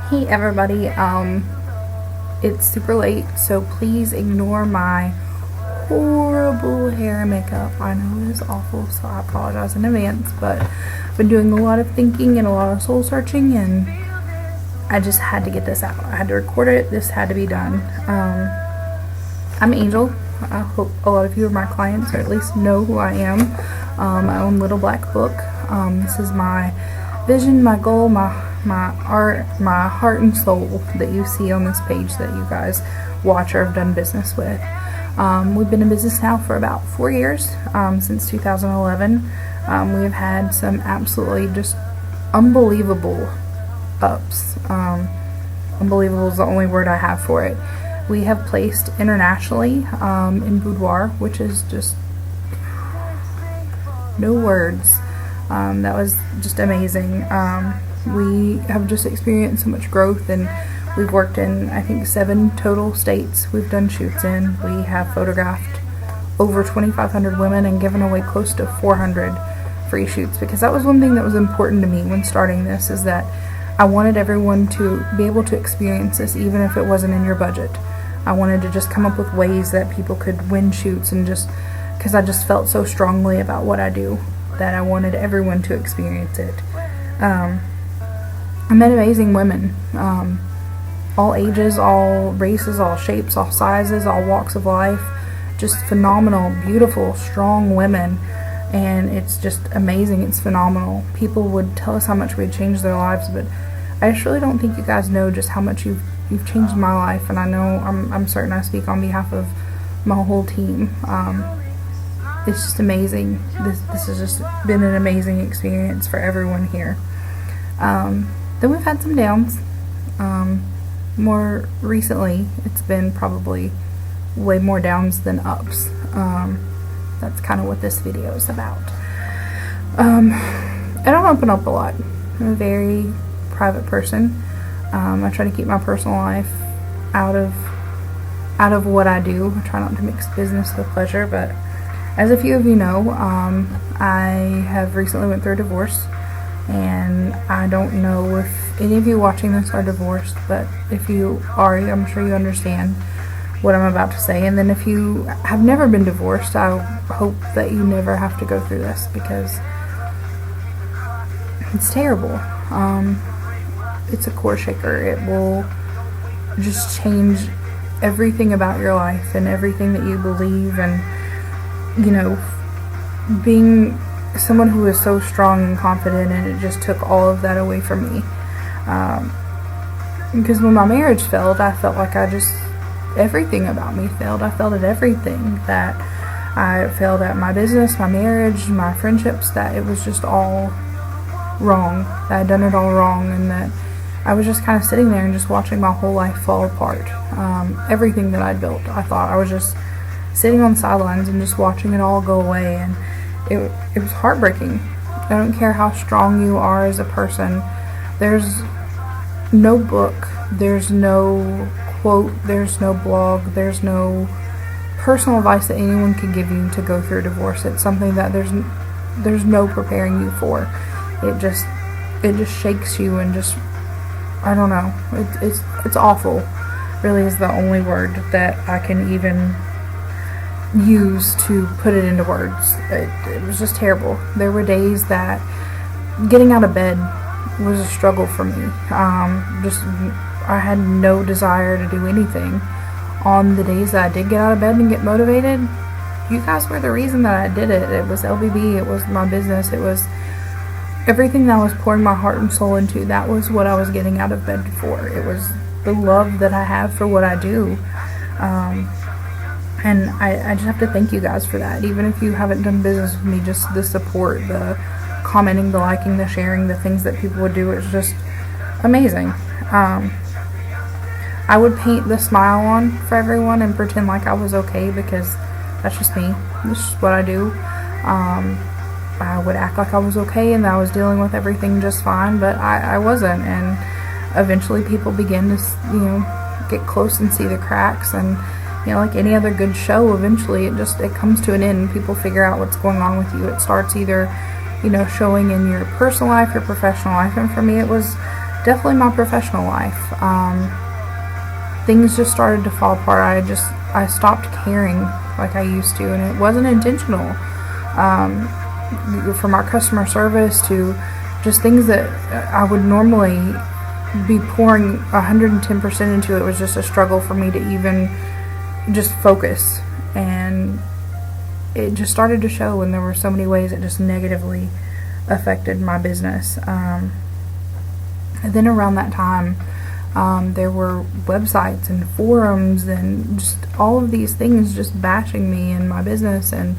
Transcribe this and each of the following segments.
Hey everybody, it's super late, so please ignore my horrible hair and makeup. I know it is awful, so I apologize in advance, but I've been doing a lot of thinking and a lot of soul searching, and I just had to get this out. I had to record it. This had to be done. I'm Angel. I hope a lot of you are my clients, or at least know who I am. I own Little Black Book. This is my vision, my goal, my art, my heart and soul that you see on this page that you guys watch or have done business with. We've been in business now for about 4 years, since 2011. We've had some absolutely just unbelievable ups. Unbelievable is the only word I have for it. We have placed internationally in Boudoir, which is just no words. That was just amazing. We have just experienced so much growth, and we've worked in, I think, 7 total states we've done shoots in. We have photographed over 2,500 women and given away close to 400 free shoots, because that was one thing that was important to me when starting this, is that I wanted everyone to be able to experience this even if it wasn't in your budget. I wanted to just come up with ways that people could win shoots, and just because I just felt so strongly about what I do that I wanted everyone to experience it. I met amazing women, all ages, all races, all shapes, all sizes, all walks of life. Just phenomenal, beautiful, strong women, and it's just amazing. It's phenomenal. People would tell us how much we had changed their lives, but I just really don't think you guys know just how much you've changed my life, and I know I'm certain I speak on behalf of my whole team. It's just amazing. This has just been an amazing experience for everyone here. Then we've had some downs. More recently, it's been probably way more downs than ups. That's kind of what this video is about. I don't open up a lot. I'm a very private person. I try to keep my personal life out of what I do. I try not to mix business with pleasure, but as a few of you know, I have recently went through a divorce, and I don't know if any of you watching this are divorced, but if you are, I'm sure you understand what I'm about to say. And then if you have never been divorced, I hope that you never have to go through this, because it's terrible. It's a core shaker. It will just change everything about your life and everything that you believe, and you know, being someone who is so strong and confident, and it just took all of that away from me. Because when my marriage failed, I felt like everything about me failed. I failed at everything. That I failed at my business, my marriage, my friendships, that it was just all wrong. That I'd done it all wrong, and that I was just kind of sitting there and just watching my whole life fall apart. Everything that I'd built, I thought I was just sitting on the sidelines and just watching it all go away, and it was heartbreaking. I don't care how strong you are as a person. There's no book, there's no quote, there's no blog, there's no personal advice that anyone could give you to go through a divorce. It's something that there's no preparing you for. It just shakes you, and just, I don't know. It's awful. Really is the only word that I can even use to put it into words. It was just terrible. There were days that getting out of bed was a struggle for me. I had no desire to do anything. On the days that I did get out of bed and get motivated, you guys were the reason that I did it. It was LBB, it was my business, it was everything that I was pouring my heart and soul into. That was what I was getting out of bed for. It was the love that I have for what I do. And I just have to thank you guys for that. Even if you haven't done business with me, just the support, the commenting, the liking, the sharing, the things that people would do, it's just amazing. I would paint the smile on for everyone and pretend like I was okay, because that's just me. This is what I do. I would act like I was okay and that I was dealing with everything just fine, but I wasn't. And eventually people begin to, get close and see the cracks, and like any other good show, eventually it comes to an end. People figure out what's going on with you. It starts either, showing in your personal life, your professional life. And for me, it was definitely my professional life. Things just started to fall apart. I stopped caring like I used to, and it wasn't intentional. From our customer service to just things that I would normally be pouring 110% into, it was just a struggle for me to even just focus. And it just started to show, and there were so many ways it just negatively affected my business. And then around that time, there were websites and forums and just all of these things just bashing me and my business and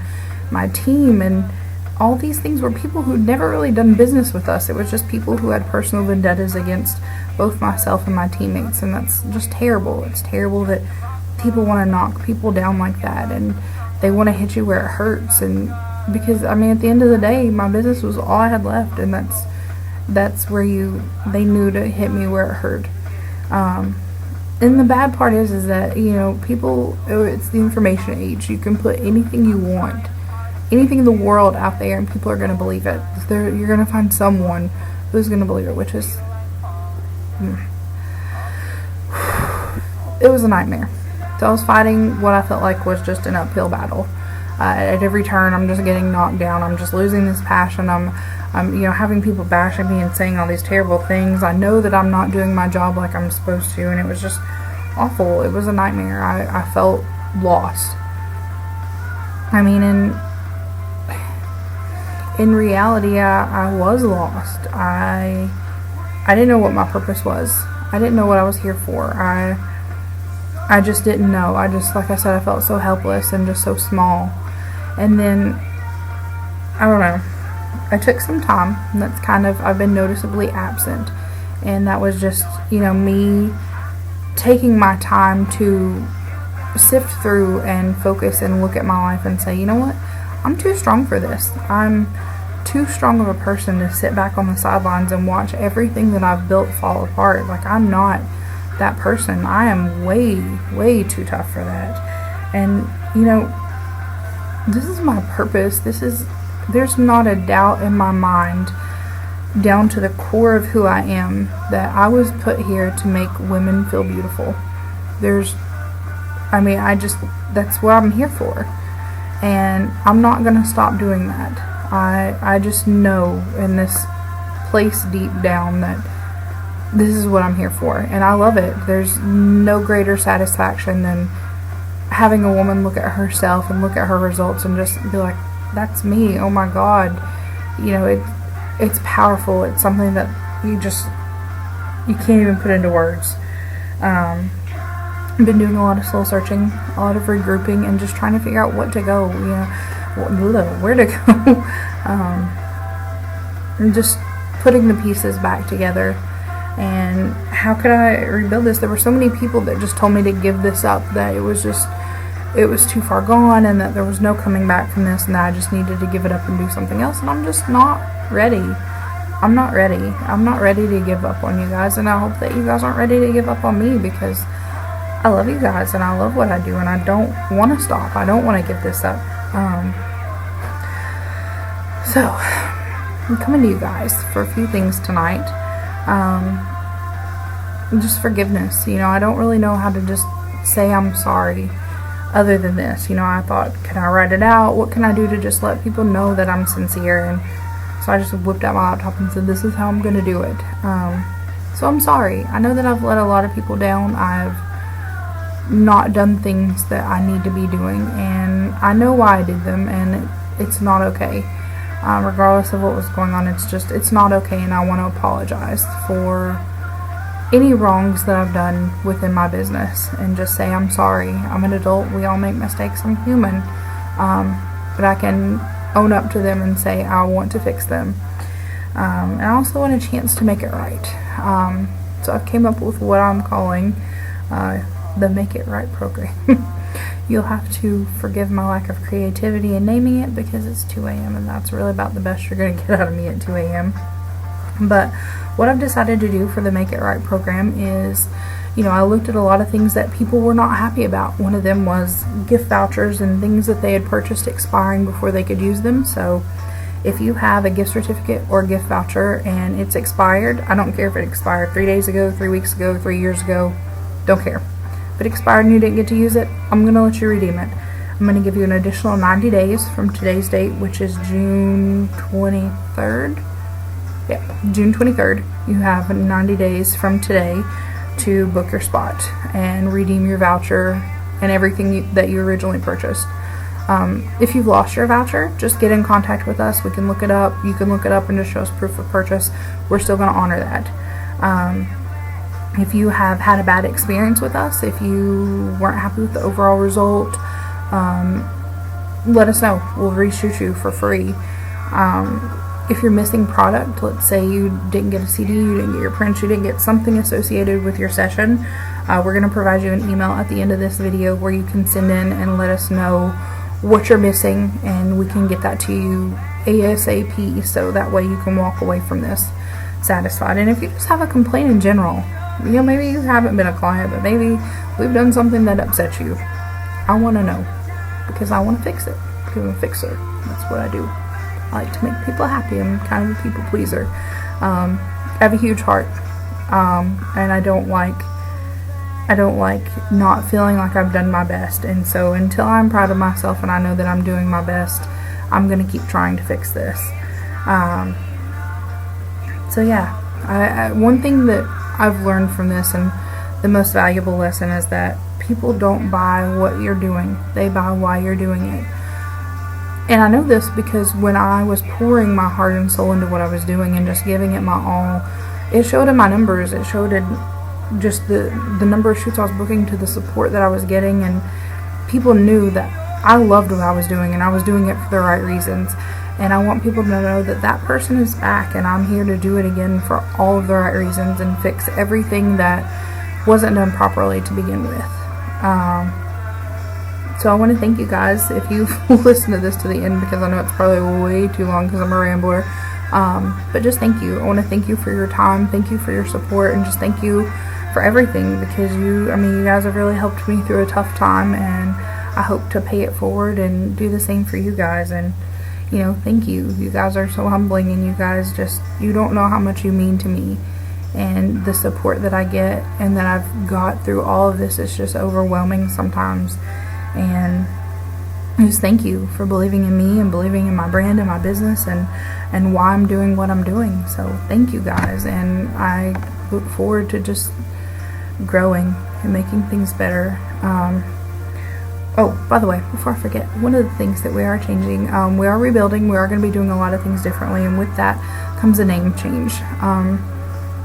my team, and all these things were people who'd never really done business with us. It was just people who had personal vendettas against both myself and my teammates, and that's just terrible. It's terrible that people want to knock people down like that, and they want to hit you where it hurts. And because, I mean, at the end of the day, my business was all I had left, and that's where they knew to hit me where it hurt. And the bad part is that, people, it's the information age. You can put anything you want, anything in the world out there, and people are going to believe it. You're going to find someone who's going to believe it, which is, it was a nightmare. So I was fighting what I felt like was just an uphill battle. At every turn, I'm just getting knocked down. I'm just losing this passion. I'm having people bashing me and saying all these terrible things. I know that I'm not doing my job like I'm supposed to, and it was just awful. It was a nightmare. I felt lost. I mean, in reality, I was lost. I didn't know what my purpose was. I didn't know what I was here for. I just didn't know. Like I said, I felt so helpless and just so small. And then, I don't know, I took some time, and I've been noticeably absent. And that was just, me taking my time to sift through and focus and look at my life and say, you know what, I'm too strong for this. I'm too strong of a person to sit back on the sidelines and watch everything that I've built fall apart. Like, I'm not that person. I am way, way too tough for that. And, this is my purpose. There's not a doubt in my mind, down to the core of who I am, that I was put here to make women feel beautiful. That's what I'm here for. And I'm not going to stop doing that. I just know in this place deep down that this is what I'm here for, and I love it. There's no greater satisfaction than having a woman look at herself and look at her results and just be like, that's me. Oh my God. It's powerful. It's something that you can't even put into words. I've been doing a lot of soul searching, a lot of regrouping, and just trying to figure out what to go, where to go. And just putting the pieces back together. And how could I rebuild this? There were so many people that just told me to give this up, that it was too far gone, and that there was no coming back from this, and that I just needed to give it up and do something else. And I'm just not ready. I'm not ready. I'm not ready to give up on you guys, and I hope that you guys aren't ready to give up on me, because I love you guys, and I love what I do, and I don't want to stop. I don't want to give this up. So, I'm coming to you guys for a few things tonight. Just forgiveness. I don't really know how to just say I'm sorry other than this. I thought, can I write it out? What can I do to just let people know that I'm sincere? And so I just whipped out my laptop and said, this is how I'm going to do it. So I'm sorry. I know that I've let a lot of people down. I've not done things that I need to be doing, and I know why I did them, and it's not okay. Regardless of what was going on, it's not okay, and I want to apologize for any wrongs that I've done within my business, and just say I'm sorry. I'm an adult. We all make mistakes. I'm human. But I can own up to them and say I want to fix them. And I also want a chance to make it right. So I've came up with what I'm calling the Make It Right program. You'll have to forgive my lack of creativity in naming it, because it's 2 a.m. and that's really about the best you're going to get out of me at 2 a.m. But what I've decided to do for the Make It Right program is, I looked at a lot of things that people were not happy about. One of them was gift vouchers and things that they had purchased expiring before they could use them. So If you have a gift certificate or gift voucher and it's expired, I don't care if it expired 3 days ago, 3 weeks ago, 3 years ago, don't care. If it expired and you didn't get to use it, I'm going to let you redeem it. I'm going to give you an additional 90 days from today's date, which is June 23rd. Yeah, June 23rd. You have 90 days from today to book your spot and redeem your voucher and everything that you originally purchased. If you've lost your voucher, just get in contact with us. We can look it up. You can look it up and just show us proof of purchase. We're still going to honor that. If you have had a bad experience with us, if you weren't happy with the overall result, let us know. We'll reshoot you for free. If you're missing product, let's say you didn't get a CD, you didn't get your prints, you didn't get something associated with your session, we're going to provide you an email at the end of this video where you can send in and let us know what you're missing, and we can get that to you ASAP, so that way you can walk away from this satisfied. And if you just have a complaint in general, maybe you haven't been a client, but maybe we've done something that upsets you, I want to know, because I want to fix it, because I'm a fixer. That's what I do. I like to make people happy. I'm kind of a people pleaser. I have a huge heart, and I don't like not feeling like I've done my best. And so until I'm proud of myself and I know that I'm doing my best, I'm gonna keep trying to fix this. So yeah, one thing that I've learned from this, and the most valuable lesson, is that people don't buy what you're doing, they buy why you're doing it. And I know this because when I was pouring my heart and soul into what I was doing and just giving it my all, it showed in my numbers. It showed in just the number of shoots I was booking, to the support that I was getting, and people knew that I loved what I was doing and I was doing it for the right reasons. And I want people to know that that person is back, and I'm here to do it again for all of the right reasons and fix everything that wasn't done properly to begin with. So I want to thank you guys if you've listened to this to the end, because I know it's probably way too long because I'm a rambler. But just thank you. I want to thank you for your time, thank you for your support, and just thank you for everything, because you guys have really helped me through a tough time, and I hope to pay it forward and do the same for you guys. And thank you. You guys are so humbling, and you guys you don't know how much you mean to me, and the support that I get and that I've got through all of this is just overwhelming sometimes. And just thank you for believing in me and believing in my brand and my business and why I'm doing what I'm doing. So thank you guys, and I look forward to just growing and making things better. Oh, by the way, before I forget, one of the things that we are changing, we are rebuilding. We are going to be doing a lot of things differently, and with that comes a name change.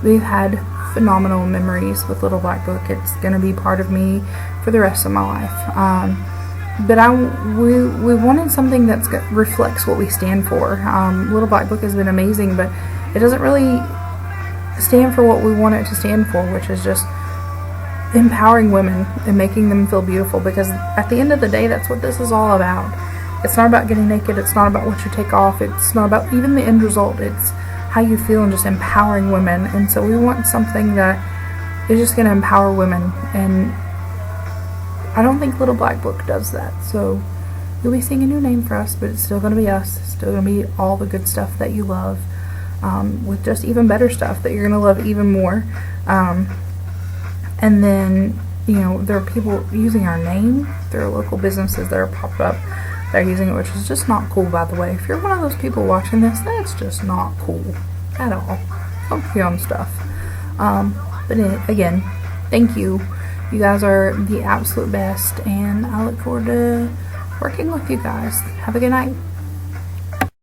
We've had phenomenal memories with Little Black Book. It's going to be part of me for the rest of my life. But we wanted something that reflects what we stand for. Little Black Book has been amazing, but it doesn't really stand for what we want it to stand for, which is just empowering women and making them feel beautiful. Because at the end of the day, that's what this is all about. It's not about getting naked. It's not about what you take off. It's not about even the end result. It's how you feel and just empowering women. And so we want something that is just going to empower women, and I don't think Little Black Book does that. So you'll be seeing a new name for us, but it's still going to be us. It's still going to be all the good stuff that you love, with just even better stuff that you're going to love even more. And then, there are people using our name. There are local businesses that are popped up that are using it, which is just not cool, by the way. If you're one of those people watching this, that's just not cool at all. Focus on stuff. But again, thank you. You guys are the absolute best, and I look forward to working with you guys. Have a good night.